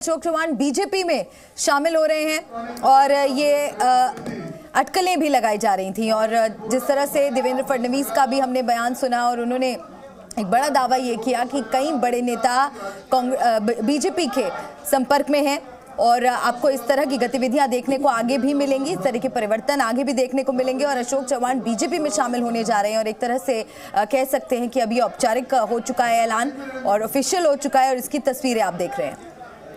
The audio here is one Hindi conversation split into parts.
अशोक चौहान बीजेपी में शामिल हो रहे हैं और ये अटकलें भी लगाई जा रही थी। और जिस तरह से देवेंद्र फडणवीस का भी हमने बयान सुना और उन्होंने एक बड़ा दावा ये किया कि कई बड़े नेता बीजेपी के संपर्क में हैं और आपको इस तरह की गतिविधियां देखने को आगे भी मिलेंगी, इस तरह के परिवर्तन आगे भी देखने को मिलेंगे। और अशोक चौहान बीजेपी में शामिल होने जा रहे हैं और एक तरह से कह सकते हैं कि अभी औपचारिक हो चुका है ऐलान और ऑफिशियल हो चुका है और इसकी तस्वीरें आप देख रहे हैं।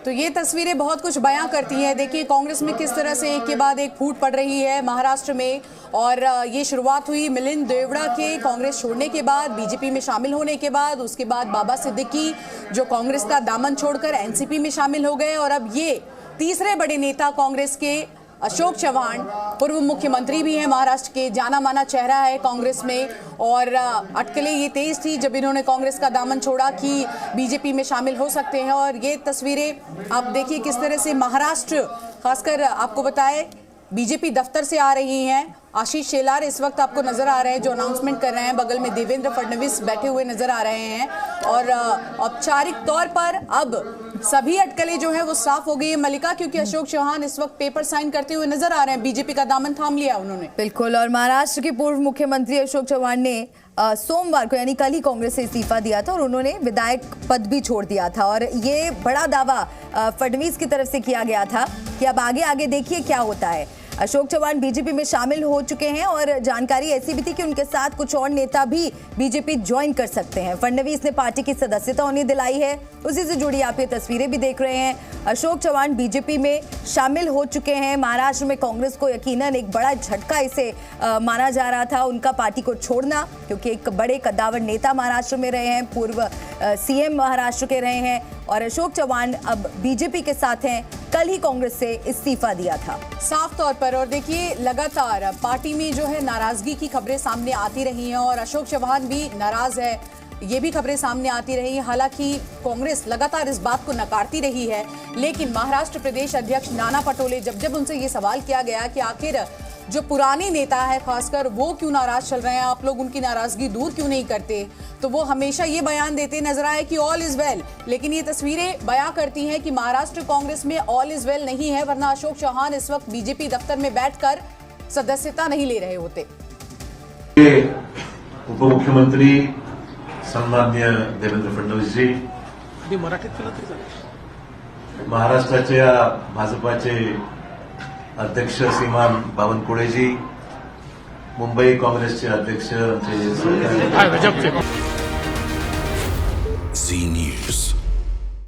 तो ये तस्वीरें बहुत कुछ बयां करती हैं। देखिए कांग्रेस में किस तरह से एक के बाद एक फूट पड़ रही है महाराष्ट्र में। और ये शुरुआत हुई मिलिंद देवड़ा के कांग्रेस छोड़ने के बाद, बीजेपी में शामिल होने के बाद। उसके बाद बाबा सिद्दीकी जो कांग्रेस का दामन छोड़कर एनसीपी में शामिल हो गए और अब ये तीसरे बड़े नेता कांग्रेस के अशोक चौहान, पूर्व मुख्यमंत्री भी हैं महाराष्ट्र के, जाना माना चेहरा है कांग्रेस में। और अटकलें ये तेज थी जब इन्होंने कांग्रेस का दामन छोड़ा कि बीजेपी में शामिल हो सकते हैं। और ये तस्वीरें आप देखिए किस तरह से महाराष्ट्र, खासकर आपको बताएं बीजेपी दफ्तर से आ रही हैं। आशीष शेलार इस वक्त आपको नजर आ रहे हैं जो अनाउंसमेंट कर रहे हैं, बगल में देवेंद्र फडणवीस बैठे हुए नजर आ रहे हैं। और औपचारिक तौर पर अब सभी अटकलें जो है वो साफ हो गई है मलिका, क्योंकि अशोक चौहान इस वक्त पेपर साइन करते हुए नजर आ रहे हैं। बीजेपी का दामन थाम लिया उन्होंने। बिल्कुल। और महाराष्ट्र के पूर्व मुख्यमंत्री अशोक चौहान ने सोमवार को यानी कल ही कांग्रेस से इस्तीफा दिया था और उन्होंने विधायक पद भी छोड़ दिया था। और ये बड़ा दावा फडणवीस की तरफ से किया गया था कि अब आगे आगे देखिए क्या होता है। अशोक चौहान बीजेपी में शामिल हो चुके हैं और जानकारी ऐसी भी थी कि उनके साथ कुछ और नेता भी बीजेपी ज्वाइन कर सकते हैं। फडणवीस ने पार्टी की सदस्यता उन्हें दिलाई है, उसी से जुड़ी आप ये तस्वीरें भी देख रहे हैं। अशोक चौहान बीजेपी में शामिल हो चुके हैं। महाराष्ट्र में कांग्रेस को यकीनन एक बड़ा झटका इसे माना जा रहा था, उनका पार्टी को छोड़ना, क्योंकि एक बड़े कद्दावर नेता महाराष्ट्र में रहे हैं, पूर्व सीएम महाराष्ट्र के रहे हैं। और अशोक चौहान अब बीजेपी के साथ हैं, कल ही कांग्रेस से इस्तीफा दिया था साफ तौर पर। और देखिए लगातार पार्टी में जो है नाराजगी की खबरें सामने आती रही हैं और अशोक चौहान भी नाराज है, ये भी खबरें सामने आती रही। हालांकि कांग्रेस लगातार इस बात को नकारती रही है, लेकिन महाराष्ट्र प्रदेश अध्यक्ष नाना पटोले जब उनसे ये सवाल किया गया कि आखिर जो पुराने नेता है खासकर वो क्यों नाराज चल रहे हैं, आप लोग उनकी नाराजगी दूर क्यों नहीं करते, तो वो हमेशा ये बयान देते नजर आए कि ऑल इज वेल। लेकिन ये तस्वीरें बयां करती हैं कि महाराष्ट्र कांग्रेस में ऑल इज वेल नहीं है, वरना अशोक चौहान इस वक्त बीजेपी दफ्तर में बैठकर सदस्यता नहीं ले रहे होते। उपमुख्यमंत्री सन्माननीय देवेंद्र फडणवीस जी, महाराष्ट्राच्या भाजपाचे अध्यक्ष श्रीमान बावनकुळेजी, मुंबई काँग्रेसचे अध्यक्ष